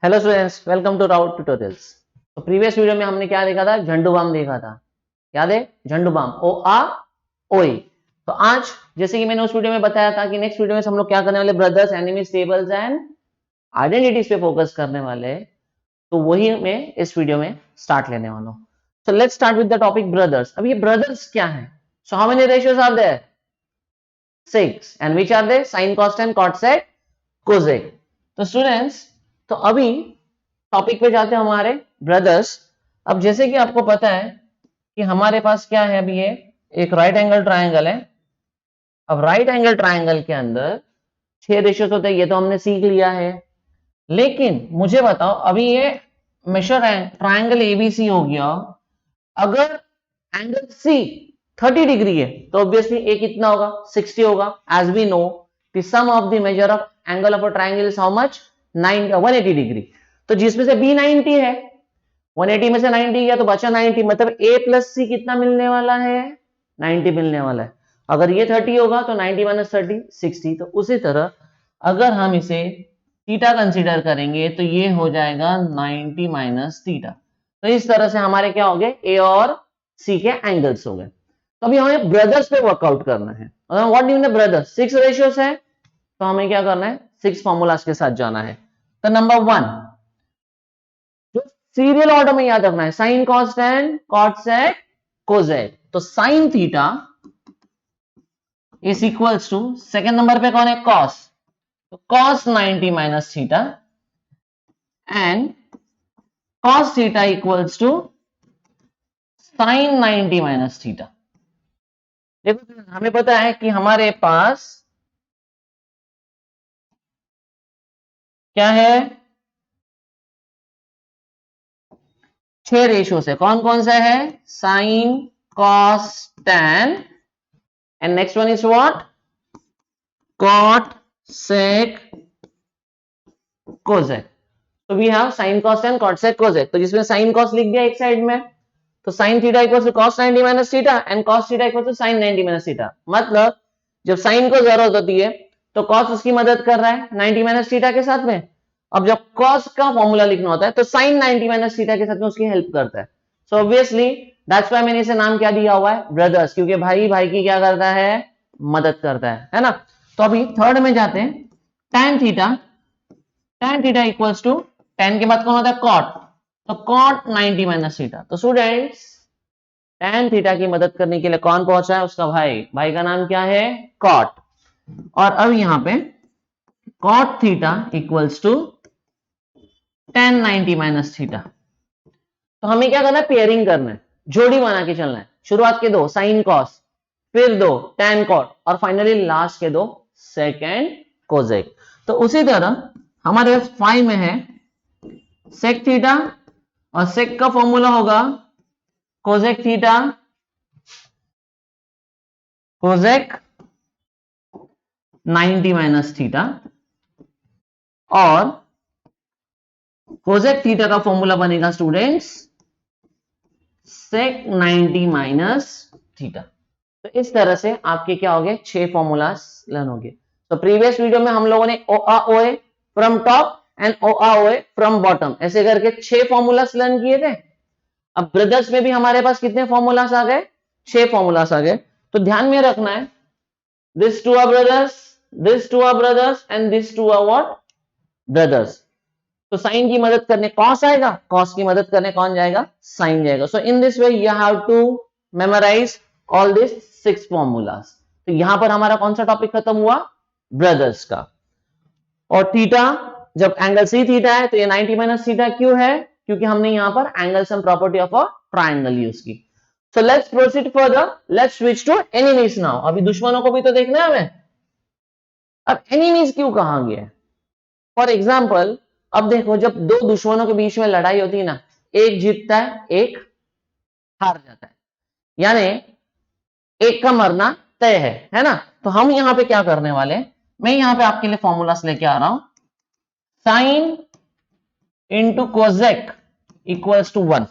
Hello students, welcome to Rout tutorials. तो previous video में हमने क्या देखा था? झंडू बाम देखा था। याद है? झंडू बाम, ओ आ ओ ई। तो आज जैसे कि मैंने उस वीडियो में बताया था कि नेक्स्ट वीडियो में हम लोग क्या करने वाले, brothers, enemies, tables and identities पे फोकस करने वाले। तो वही मैं इस वीडियो में स्टार्ट लेने वाला हूँ। So let's start with the topic brothers. अब ये ब्रदर्स क्या है? So how many ratios are there? 6। And which are they? Sine, cos and cot, sec, cosec. तो स्टूडेंट्स, तो अभी टॉपिक पे जाते हैं हमारे ब्रदर्स। अब जैसे कि आपको पता है कि हमारे पास क्या है, अभी ये एक राइट एंगल ट्रायंगल है। अब राइट एंगल ट्रायंगल के अंदर 6 रेशियोज होते हैं, ये तो हमने सीख लिया है। लेकिन मुझे बताओ, अभी ये मेजर है ट्रायंगल एबीसी हो गया। अगर एंगल सी 30 डिग्री है तो ऑब्वियसली ए कितना होगा? 60 होगा। As we know the sum of the measure of angle of a triangle is how much? 180 degree. तो जिसमें से बी 90 है, 180 में से 90 गया तो बचा 90, मतलब a प्लस सी कितना मिलने वाला है? 90 मिलने वाला है। अगर ये 30 होगा तो 90 माइनस 30 60। तो उसी तरह अगर हम इसे थीटा कंसीडर करेंगे तो ये हो जाएगा 90 माइनस थीटा। तो इस तरह से हमारे क्या हो गए? ए और सी के एंगल्स हो गए। तो अभी हमें ब्रदर्स पे वर्कआउट करना है। What do you mean brothers? 6 ratios है तो हमें क्या करना है? 6 फॉर्मूलाज के साथ जाना है। तो नंबर 1 जो सीरियल ऑर्डर में याद रखना है, sine, cos, tan, cot, sec, cosec. तो sine theta is equals to, second number पे कौन है? कॉस। तो cos 90 minus theta and cos theta equals to sine 90 minus theta. देखो हमें पता है कि हमारे पास क्या है? 6 रेशियो से। कौन कौन सा है? Sine, cos, tan and next one is what? Cot, sec, cosec. तो we have sine, cos and cot, sec, cosec. तो जिसमें साइन कॉस लिख दिया एक साइड में, तो sine theta equal to cos 90 minus theta and cos theta equal to sine 90 minus theta. मतलब जब साइन को जरूरत होती है तो कॉस उसकी मदद कर रहा है 90 माइनस थीटा के साथ में। अब जब कॉस का फॉर्मूला लिखना होता है तो साइन 90 माइनस थीटा के साथ में उसकी हेल्प करता है। सो ऑब्वियसली दैट्स व्हाई मैंने इसे नाम क्या दिया हुआ है? ब्रदर्स, क्योंकि भाई भाई की क्या करता है? मदद करता है ना। तो अभी थर्ड में जाते हैं। tan theta, tan theta equals to, tan के बाद कौन होता है? कॉट। तो कॉट 90 माइनस थीटा। तो स्टूडेंट्स, tan थीटा की मदद करने के लिए कौन पहुंचा है? उसका भाई। भाई का नाम क्या है? कॉट। और अब यहां पे cot theta equals to tan 90 minus theta. तो हमें क्या करना है? पेयरिंग करना है, जोड़ी बना के चलना है। शुरुआत के दो साइन कॉस, फिर दो tan कॉट और फाइनली लास्ट के दो सेकेंड कोसेक। तो उसी तरह हमारे पास 5 में है सेक थीटा और सेक का फॉर्मूला होगा cosec theta, cosec 90 minus theta. और कोसेक थीटा का फॉर्मूला बनेगा स्टूडेंट्स सेक 90 माइनस थीटा। तो इस तरह से आपके क्या हो गए? 6 फॉर्मूलाज लर्न हो गए। तो प्रीवियस वीडियो में हम लोगों ने ओ आ O A from top and O आ ओ ए फ्रॉम बॉटम ऐसे करके 6 फॉर्मूलाज लर्न किए थे। अब ब्रदर्स में भी हमारे पास कितने फॉर्मूलाज आ गए? 6 फॉर्मूलाज आ गए। तो ध्यान में रखना है, this two are brothers, this two are brothers and this two are what? Brothers. तो साइन की मदद करने कॉस आएगा, कॉस की मदद करने कौन जाएगा? साइन जाएगा। So in this way you have to memorise all this 6 formulas. तो यहां पर हमारा कौन सा टॉपिक खत्म हुआ? ब्रदर्स का। और थीटा, जब एंगल सी थीटा है तो ये 90 माइनस थीटा क्यों है? क्योंकि हमने यहां पर angle sum property of a triangle use की। So let's proceed further, let's switch to enemies now. अभी दुश्मनों को भी तो देखना है हमें। अब एनिमीज क्यों कहा गया? फॉर एग्जाम्पल, अब देखो जब दो दुश्मनों के बीच में लड़ाई होती है ना, एक जीतता है एक हार जाता है, यानी एक का मरना तय है ना। तो हम यहां पे क्या करने वाले? मैं यहां पे आपके लिए फॉर्मूलास लेके आ रहा हूं। Sine into cosec equals to 1।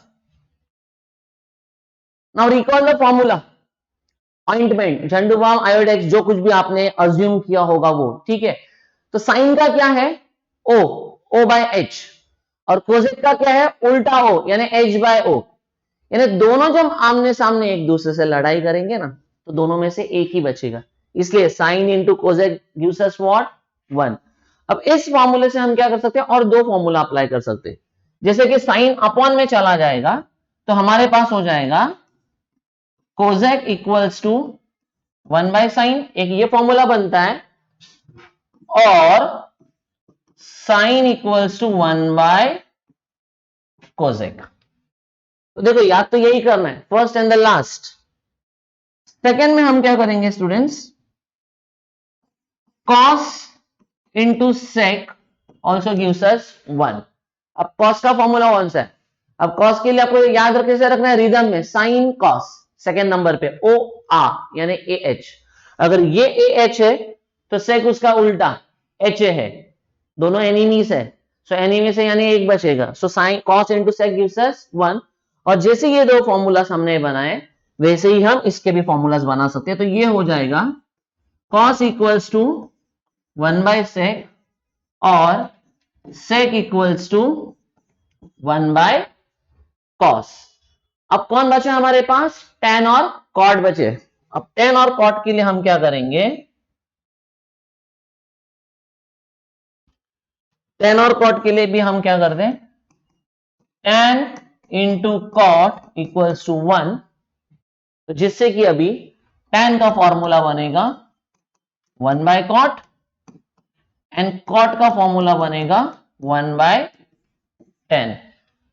Now recall the formula. Ointment, Zandu balm, Iodex, जो कुछ भी आपने अज्यूम किया होगा वो ठीक है। तो साइन का क्या है? ओ, ओ बाय एच। और कोसेक का क्या है, उल्टा ओ, यानी h बाय ओ। यानी दोनों जब आमने सामने एक दूसरे से लड़ाई करेंगे ना, तो दोनों में से एक ही बचेगा, इसलिए sign into cosec gives us what, 1। अब इस फॉर्मूले से हम क्या कर सकते हैं, और दो फॉर्मूला अप्लाई कर सकते हैं। जैसे कि साइन अपॉन में चला जाएगा, तो हमारे पास हो जाएगा cosec equals to 1 by sine, एक ये फॉर्मूला बनता है, और sine equals to 1 by cosec. तो देखो याद तो यही करना है, first and the last. Second में हम क्या करेंगे students, cos into sec also gives us 1। अब कॉस का फॉर्मूला कौन सा है, अब कॉस के लिए आपको याद रखे से रखना है रिदम में, साइन कॉस, सेकेंड नंबर पे ओ आ यानी ए एच। अगर ये ए एच है तो सेक उसका उल्टा एच है, दोनों एनिमीज है, सो एनिमी से यानी एक बचेगा, so sine cos into sec gives us 1। और जैसे ये दो फॉर्मूलास हमने बनाए वैसे ही हम इसके भी फॉर्मूलास बना सकते हैं। तो ये हो जाएगा cos equals to 1 by sec और sec equals to 1 by cos. अब कौन बचे हमारे पास, tan और cot बचे। अब tan और cot के लिए हम क्या करेंगे, tan और cot के लिए भी हम क्या करते हैं, tan into cot equals to 1, तो जिससे कि अभी tan का फॉर्मूला बनेगा 1 बाय कॉट एंड cot का फॉर्मूला बनेगा 1 बाय tan।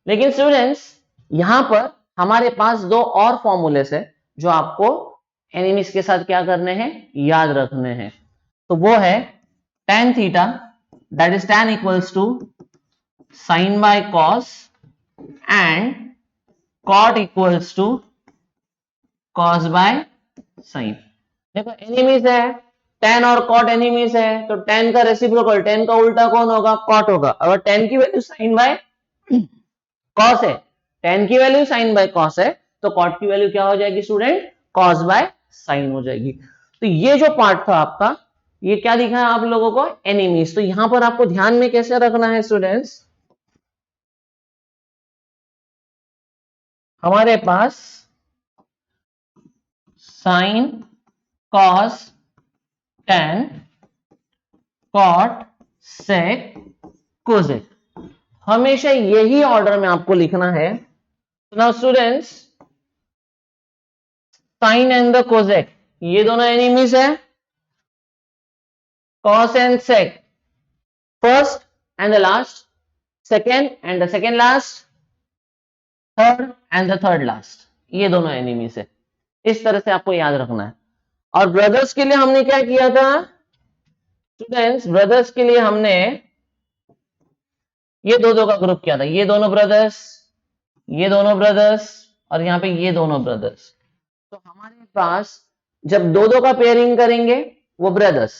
लेकिन स्टूडेंट्स यहां पर हमारे पास दो और फॉर्मूलेस है जो आपको एनिमीज के साथ क्या करने हैं, याद रखने हैं। तो वो है tan theta, that is tan equals to sine by cos and cot equals to cos by sine. देखो एनिमीज है, tan और cot एनिमीज है, तो tan का रेसिप्रोकल, tan का उल्टा कौन होगा, cot होगा। अगर tan की वैल्यू साइन बाय कॉस है, tan की वैल्यू साइन बाय कॉस है, तो cot की वैल्यू क्या हो जाएगी स्टूडेंट, कॉस बाय साइन हो जाएगी। तो ये जो पार्ट था आपका, ये क्या दिखा है आप लोगों को, एनिमीज। तो यहां पर आपको ध्यान में कैसे रखना है स्टूडेंट्स, हमारे पास sine cos tan cot sec cosec, हमेशा यही ऑर्डर में आपको लिखना है। Now students sine and the cosec ये दोनों एनिमीज है, cos and sec first and the last, second and the second last, third and the third last, ये दोनों एनिमीज है। इस तरह से आपको याद रखना है। और ब्रदर्स के लिए हमने क्या किया था स्टूडेंट्स, ब्रदर्स के लिए हमने ये दो दो का ग्रुप किया था, ये दोनों ब्रदर्स, ये दोनों ब्रदर्स और यहाँ पे ये दोनों ब्रदर्स। तो हमारे पास जब दो दो का पेयरिंग करेंगे वो ब्रदर्स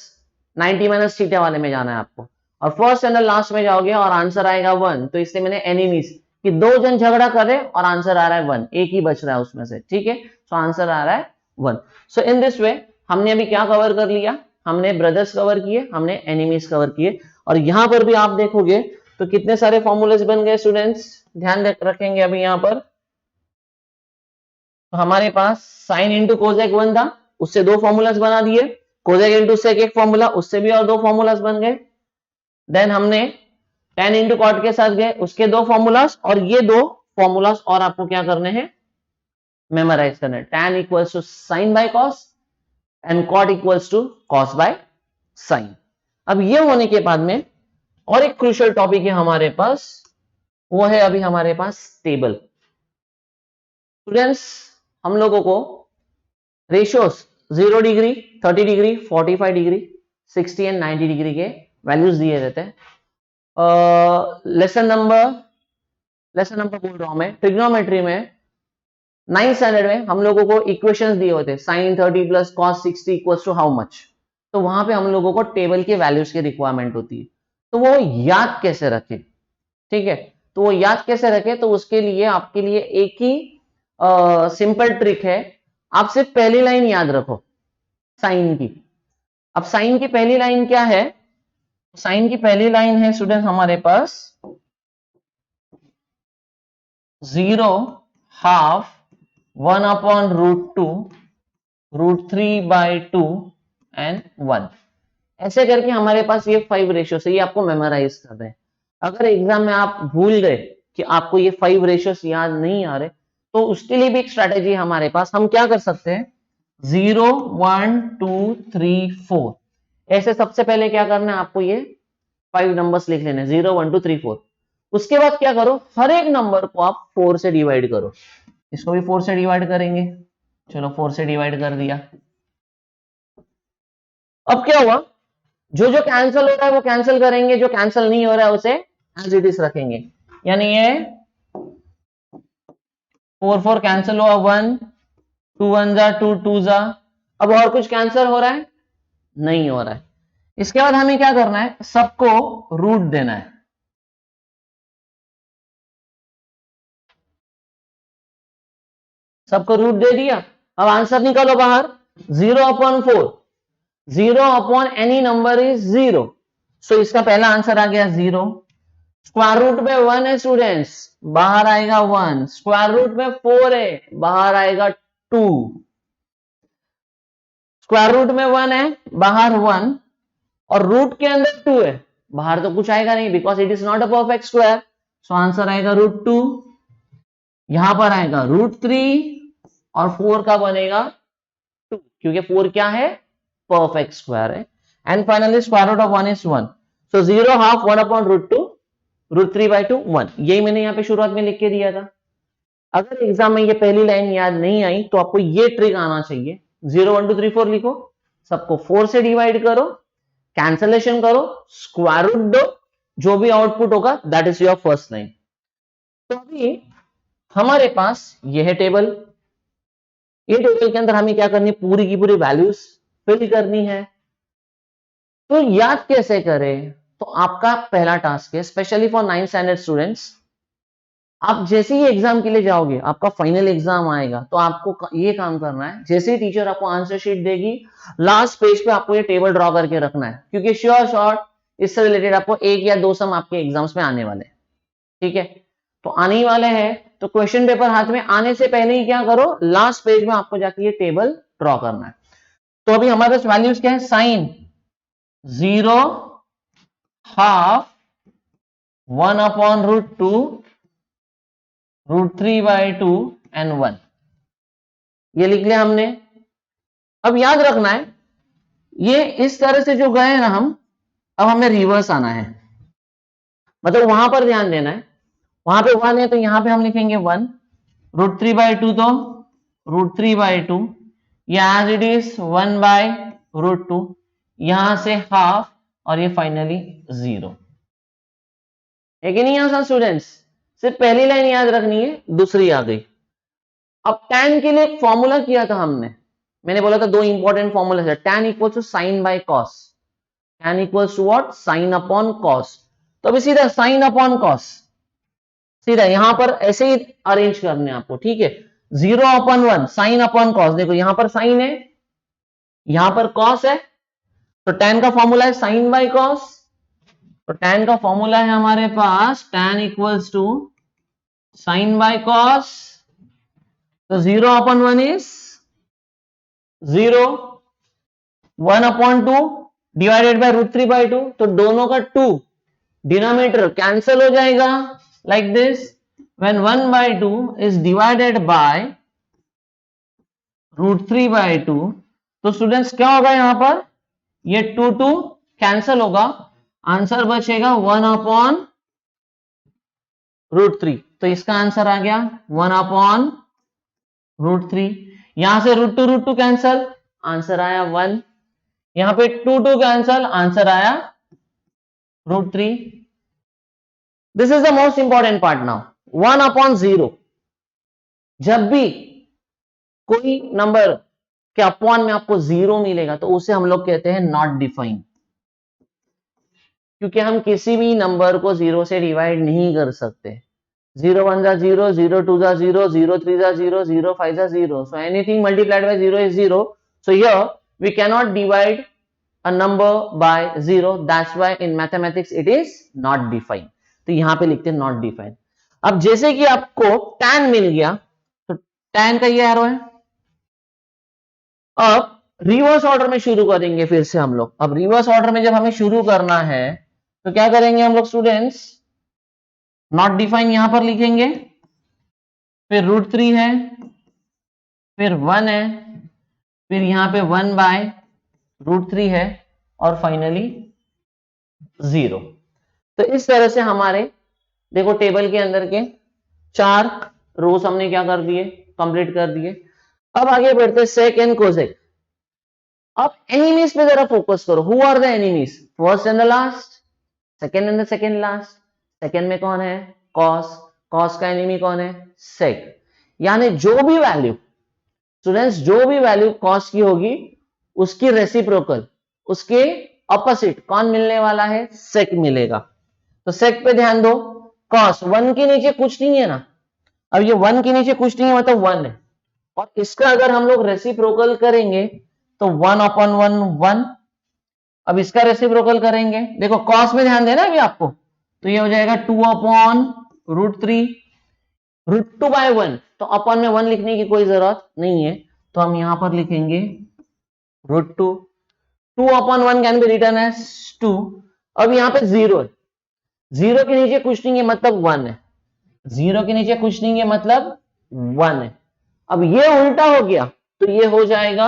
90 माइनस थीटा वाले में जाना है आपको, और फर्स्ट एंड लास्ट में जाओगे और आंसर आएगा 1। तो इसलिए मैंने एनिमीज कि दो जन झगड़ा कर रहे और आंसर आ रहा है 1, एक ही बच रहा है उसमें से, ठीक है। सो आंसर आ रहा है 1। सो इन दिस वे हमने अभी क्या कवर कर लिया, हमने ब्रदर्स कवर किए, हमने एनिमीज कवर किए। और यहां पर भी आप देखोगे तो कितने सारे फॉर्मूलेस बन गए स्टूडेंट्स, ध्यान रखेंगे अभी यहां पर। तो हमारे पास साइन इंटू कोजेक 1 था, उससे दो फॉर्मूलास बना दिए, कोजेक इंटू सेक एक फॉर्मूला, उससे भी और दो फॉर्मूलास बन गए। देन हमने tan इंटू कॉट के साथ गए, उसके दो फॉर्मूलास, और ये दो फॉर्मूलास और आपको क्या करने हैं, मेमोराइज करना है। tan equals to sine by cos and cot equals to cos by sine. अब ये होने के बाद में और एक क्रूशियल टॉपिक है हमारे पास, वो है अभी हमारे पास टेबल। स्टूडेंट्स हम लोगों को ratios 0 degree, 30 degree, 45 degree, 60 and 90 degree के वैल्यूज दिए रहते हैं। लेसन नंबर बोल रहा हूं मैं, ट्रिग्नोमेट्री में 9th स्टैंडर्ड में हम लोगों को इक्वेशंस दिए होते हैं, sine 30 plus cos 60 equals to how much. तो वहां पे हम लोगों को टेबल के वैल्यूज की रिक्वायरमेंट होती है। तो वो याद कैसे रखे, ठीक है, तो वो याद कैसे रखे, तो उसके लिए आपके लिए एक ही सिंपल ट्रिक है, आप सिर्फ पहली लाइन याद रखो साइन की। अब साइन की पहली लाइन क्या है, साइन की पहली लाइन है स्टूडेंट हमारे पास 0 हाफ 1/√2 √3/2 एंड 1। ऐसे करके हमारे पास ये 5 रेशियोस है, ये आपको मेमोराइज कर रहे हैं। अगर एग्जाम में आप भूल गए कि आपको ये 5 रेशियोस याद नहीं आ रहे, तो उसके लिए भी एक स्ट्रैटेजी है हमारे पास। हम क्या कर सकते हैं, 0 1 2 3 4 ऐसे सबसे पहले क्या करना है आपको, ये 5 नंबर्स लिख लेने, 0 1 2 3 4। उसके बाद क्या करो, हर एक नंबर को आप 4 से डिवाइड करो। इसको भी 4 से डिवाइड करेंगे, चलो 4 से डिवाइड कर दिया। अब क्या हुआ, जो जो कैंसिल हो रहा है वो कैंसिल करेंगे, जो कैंसिल नहीं हो रहा है उसे एज इट इज रखेंगे। यानी ये 4 4 कैंसिल हुआ, 1 2 1 जा 2 2 जा। अब और कुछ कैंसिल हो रहा है, नहीं हो रहा है। इसके बाद हमें क्या करना है, सबको रूट देना है। सबको रूट दे दिया। अब आंसर निकालो बाहर, 0/4, 0 एनी नंबर इज 0, सो इसका पहला आंसर आ गया 0। स्क्वायर रूट में 1 है स्टूडेंट्स, बाहर आएगा 1। स्क्वायर रूट में 4 है, बाहर आएगा 2। स्क्वायर रूट में 1 है, बाहर 1, और रूट के अंदर 2 है, बाहर तो कुछ आएगा नहीं, because it is not a perfect square. So answer आएगा √2। यहां पर आएगा √3, और 4 का बनेगा 2, क्योंकि 4 क्या है, परफेक्ट स्क्वायर है। And finally square root of 1 is 1। So 0 half 1/√2 √3/2 1। यही मैंने यहाँ पे शुरुआत में लिख के दिया था। अगर एग्जाम में ये पहली लाइन याद नहीं आई तो आपको ये ट्रिक आना चाहिए, 0 1 2 3 4 लिखो, सबको 4 से डिवाइड करो, कैंसलेशन करो, स्क्वायर रूट दो, जो भी आउटपुट होगा that is your first line. तो अभी हमारे पास यह है टेबल। ये टेबल के अंदर हमें क्या करनी है, पूरी की पूरी वैल्यूज फिल करनी है। तो याद कैसे करें, तो आपका पहला टास्क है, specially for 9th standard students, आप जैसे ही एग्जाम के लिए जाओगे, आपका फाइनल एग्जाम आएगा, तो आपको ये काम करना है, जैसे ही टीचर आपको आंसर शीट देगी, लास्ट पेज पे आपको ये टेबल ड्रॉ करके रखना है, क्योंकि श्योर शॉर्ट इससे रिलेटेड आपको 1 या 2 सम आपके एग्जाम्स में आने वाले हैं। ठीक है, तो आने ही वाले हैं, तो क्वेश्चन पेपर हाथ में आने से पहले ही क्या करो, लास्ट पेज में आपको जाके ये टेबल ड्रॉ करना है। तो अभी हमारे पास वैल्यूज क्या है, साइन 0 हाफ 1/√2 √3/2 एंड 1, ये लिख लिया हमने। अब याद रखना है, ये इस तरह से जो गए ना हम, अब हमें रिवर्स आना है, मतलब वहां पर ध्यान देना है। वहां पे 1 है तो यहां पे हम लिखेंगे 1, √3/2 तो √3/2, ये एज इट इज 1/√2, यहां से हाफ, और ये फाइनली 0 है कि नहीं आसान स्टूडेंट्स। सिर्फ पहली लाइन याद रखनी है, दूसरी आ गई। अब tan के लिए एक फॉर्मूला किया था हमने, मैंने बोला था 2 इंपॉर्टेंट फॉर्मूला है, tan equal to sine by cos, tan equals to what, sine upon cos. तो अभी सीधा साइन अपॉन कॉस, सीधा यहां पर ऐसे ही अरेंज करने आपको, ठीक है। 0/1 साइन अपॉन कॉस, देखो यहां पर साइन है, यहां पर कॉस है, तो tan का फॉर्मूला है साइन बाय कॉस। तो tan का फॉर्मूला है हमारे पास tan equals to sine by cos. तो 0/1 इज 0, 1/2 डिवाइडेड बाय √3/2, तो दोनों का 2 डिनोमिनेटर कैंसिल हो जाएगा, like this. When 1/2 is divided by √3/2, तो स्टूडेंट्स क्या होगा यहां पर, ये 2 2 कैंसिल होगा, आंसर बचेगा 1/√3। तो इसका आंसर आ गया 1/√3। यहां से √2 कैंसिल, आंसर आया 1। यहां पे 2 2 कैंसिल, आंसर आया √3। This is the most important part now, 1/0। जब भी कोई नंबर के अपॉन में आपको 0 मिलेगा तो उसे हम लोग कहते हैं नॉट डिफाइन, क्योंकि हम किसी भी नंबर को 0 से डिवाइड नहीं कर सकते। 0 1 जा 0, 0 2 जा 0, 0 3 जा 0, 0 5 जा 0, so anything multiplied by 0 is 0. So here we cannot divide a number by 0, that's why in mathematics it is not defined. तो यहां पे लिखते हैं not defined. अब जैसे कि आपको tan मिल गया तो tan का ये एरो है। अब रिवर्स ऑर्डर में शुरू करेंगे फिर से हम लोग। अब रिवर्स ऑर्डर में जब हमें शुरू करना है तो क्या करेंगे हम लोग स्टूडेंट्स, नॉट डिफाइन यहां पर लिखेंगे, फिर √3 है, फिर 1 है, फिर यहां पे 1/√3 है और फाइनली 0। तो इस तरह से हमारे देखो टेबल के अंदर के 4 रोज हमने क्या कर दिए, कंप्लीट कर दिए। अब आगे बढ़ते सेक एंड कोसेक। अब एनिमीज पे जरा फोकस करो। Who are the enemies? First and the last, second and the second last. Second में कौन है? कॉस। कॉस का एनिमी कौन है? सेक। यानी जो भी वैल्यू स्टूडेंट्स, जो भी वैल्यू कॉस की होगी उसकी रेसिप्रोकल, उसके ऑपोजिट कौन मिलने वाला है? सेक मिलेगा। तो सेक पे ध्यान दो। कॉस 1 के नीचे कुछ नहीं है ना, अब ये 1 के नीचे कुछ नहीं है मतलब 1 है, और इसका अगर हम लोग रेसिप्रोकल करेंगे तो 1/1 1। अब इसका रेसिप्रोकल करेंगे, देखो कॉस में ध्यान देना अभी आपको, तो ये हो जाएगा 2/√3। √2/1 तो अपॉन में 1 लिखने की कोई जरूरत नहीं है, तो हम यहां पर लिखेंगे √2। 2/1 कैन बी रिटन एज 2। अब यहां पे 0 है, 0 के नीचे कुछ नहीं है मतलब 1 है, 0 के नीचे कुछ नहीं है मतलब 1 है। अब ये उल्टा हो गया तो ये हो जाएगा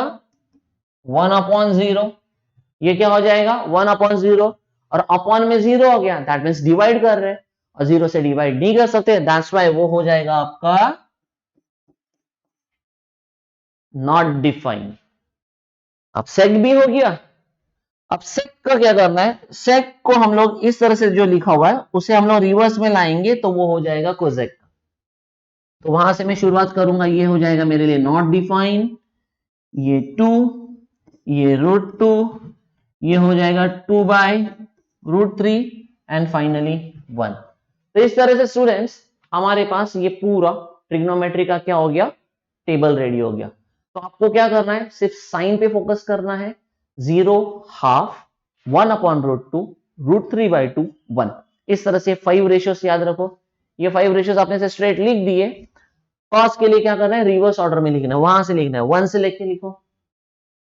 1/0। ये क्या हो जाएगा? 1/0। और अपॉन में 0 हो गया, दैट मीन्स डिवाइड कर रहे हैं, और 0 से डिवाइड नहीं कर सकते, दैट्स वाई वो हो जाएगा आपका नॉट डिफाइंड। अब सेक भी हो गया। अब सेक का क्या करना है? सेक को हम लोग इस तरह से जो लिखा हुआ है उसे हम लोग रिवर्स में लाएंगे तो वो हो जाएगा कोसेक। तो वहां से मैं शुरुआत करूंगा, ये हो जाएगा मेरे लिए नॉट डिफाइंड, ये 2, ये √2, ये हो जाएगा 2/√3 एंड फाइनली 1। तो इस तरह से स्टूडेंट्स हमारे पास ये पूरा ट्रिग्नोमेट्री का क्या हो गया, टेबल रेडी हो गया। तो आपको क्या करना है? सिर्फ साइन पे फोकस करना है। 0, हाफ, 1/√2, √3/2, 1। इस तरह से 5 रेशियोस याद रखो। ये 5 रेशियोस आपने से स्ट्रेट लिख दिए। कॉस के लिए क्या करना है? रिवर्स ऑर्डर में लिखना है, वहां से लिखना है, 1 से लेके लिखो।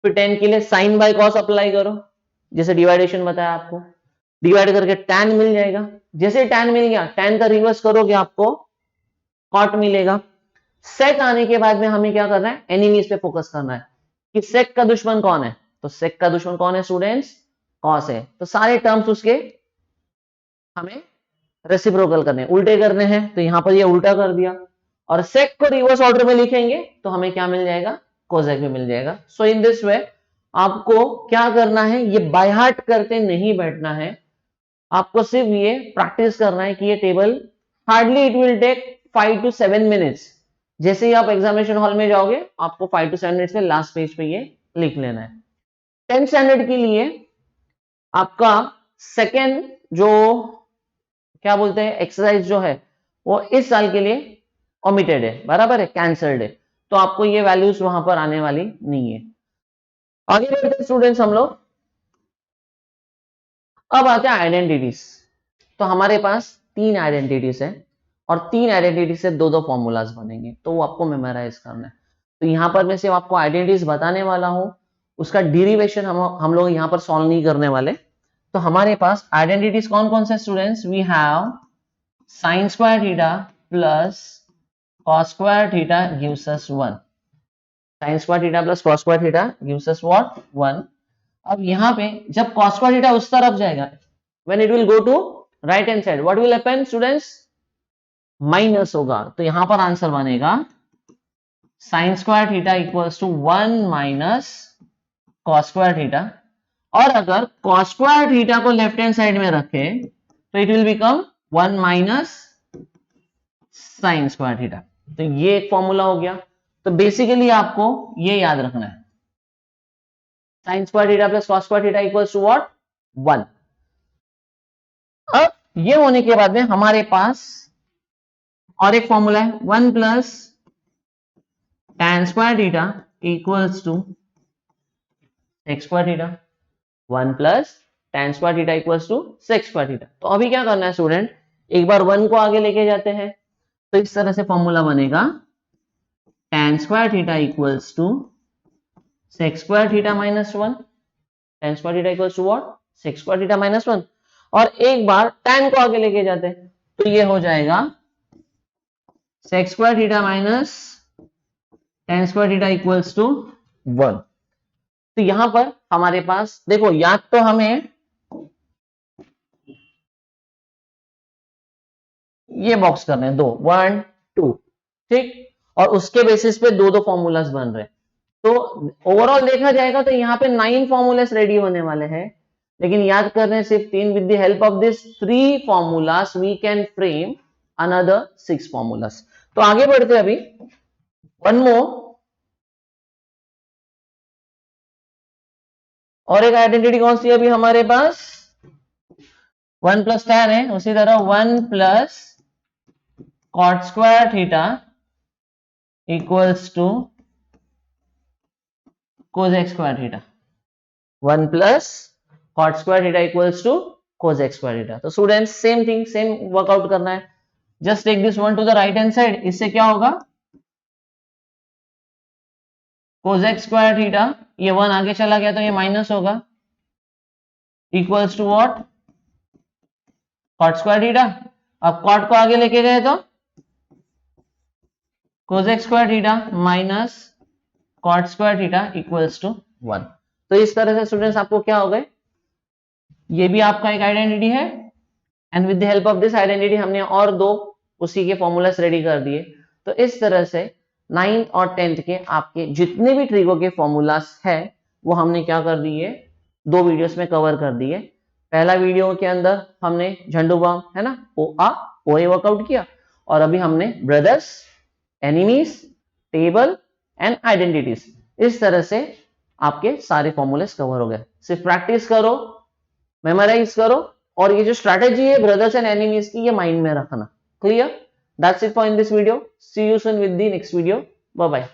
फिर 10 के लिए साइन बाय कॉस अप्लाई करो, जैसे डिवाइडेशन बताया आपको, डिवाइड करके tan मिल जाएगा। जैसे tan मिल गया, tan का रिवर्स करोगे आपको कॉट मिलेगा। सेक आने के बाद में हमें क्या करना है? एनिमीज पे फोकस करना है कि सेक का दुश्मन कौन है। तो सेक का दुश्मन कौन है स्टूडेंट्स? कॉस है। तो सारे टर्म्स उसके हमें रेसिप्रोकल करने, उल्टे करने हैं, तो यहां पर ये उल्टा कर दिया। और सेक को रिवर्स ऑर्डर में लिखेंगे तो हमें क्या मिल जाएगा? कोसेक में मिल जाएगा। सो इन दिस वे आपको क्या करना है? ये बाय हार्ट करते नहीं बैठना है, आपको सिर्फ ये प्रैक्टिस करना है कि ये table hardly it will take 5 to 7 minutes. जैसे ही आप एग्जामिनेशन हॉल में जाओगे आपको 5 to 7 मिनट्स में लास्ट पेज पे ये लिख लेना है। 10th स्टैंडर्ड के लिए आपका सेकेंड जो क्या बोलते हैं एक्सरसाइज जो है वो इस साल के लिए ओमिटेड है, बराबर है, कैंसल्ड है, तो आपको ये वैल्यूज वहां पर आने वाली नहीं है। आगे बढ़ते स्टूडेंट्स हम लोग, अब आते हैं आइडेंटिटीज। तो हमारे पास 3 आइडेंटिटीज है और 3 आइडेंटिटी से 2-2 फॉर्मूलाज बनेंगे, तो वो आपको मेमोराइज करना है। तो यहां पर मैं सिर्फ आपको आइडेंटिटीज बताने वाला हूं, उसका डिरिवेशन हम लोग यहां पर सॉल्व नहीं करने वाले। तो हमारे पास आइडेंटिटीज कौन कौन से students? We have sin square theta plus cos square theta gives us 1. sin square theta plus cos square theta gives us what? 1. अब यहां पे जब cos square theta उस तरफ जाएगा, when it will go to right hand side, what will happen students? Minus होगा, तो यहां पर आंसर बनेगा sin square theta equals to 1 minus cos square theta। और अगर cos square theta को लेफ्ट हैंड साइड में रखे तो it will become 1 minus sign square theta. तो ये एक फॉर्मूला हो गया। तो बेसिकली आपको ये याद रखना है, sine square theta plus cos square theta equals to what? 1। अब ये होने के बाद में हमारे पास और एक फॉर्मूला है, 1 plus tan square theta equals to sec square theta. 1 plus tan square theta equals to sec square theta. तो अभी क्या करना है स्टूडेंट? एक बार 1 को आगे लेके जाते हैं, तो इस तरह से फॉर्मूला बनेगा tan square theta equals to sec square theta minus 1, tan square theta equals to what, sec square theta minus 1, और एक बार tan को आगे लेके जाते हैं तो ये हो जाएगा sec square theta minus tan square theta equals to 1। तो यहां पर हमारे पास देखो, या तो हमें ये बॉक्स करने हैं, 2 1 2, ठीक, और उसके बेसिस पे दो दो फॉर्मूलाज बन रहे हैं। तो ओवरऑल देखा जाएगा तो यहाँ पे 9 फॉर्मूलाज रेडी होने वाले हैं, लेकिन याद कर रहे हैं सिर्फ 3। With the help of this 3 formulas we can frame another 6 formulas. तो आगे बढ़ते हैं अभी, वन मोर, और एक आइडेंटिटी कौन सी है अभी हमारे पास, 1 प्लस tan है, उसी तरह 1 plus cot square theta equals to cosec square theta, 1 plus cot square theta equals to cosec square theta. तो students same thing, same workout करना है। Just take this one to the right hand side, इससे क्या होगा, cosec square theta, ये 1 आगे चला गया तो ये माइनस होगा, equals to what, cot square theta. अब cot को आगे लेके गए तो cosec square theta minus cot square theta equals to 1। तो इस तरह से स्टूडेंट्स आपको क्या हो गए, ये भी आपका एक आइडेंटिटी है, and with the help of this identity हमने और दो उसी के फॉर्मूलास रेडी कर दिए। तो इस तरह से 9th और 10th के आपके जितने भी ट्रिगो के फॉर्मूलास है वो हमने क्या कर दिए, 2 वीडियोस में कवर कर दिए। पहला वीडियो के अंदर हमने झंडू बम है ना, ओ आ ओ ए वर्कआउट किया, और अभी हमने brothers, enemies, table and identities, इस तरह से आपके सारे फॉर्मूलेस कवर हो गए। सिर्फ प्रैक्टिस करो, मेमोराइज करो, और ये जो स्ट्रैटेजी है ब्रदर्स एंड एनिमीज की, ये माइंड में रखना। Clear? That's it for in this video. See you soon with the next video. Bye bye.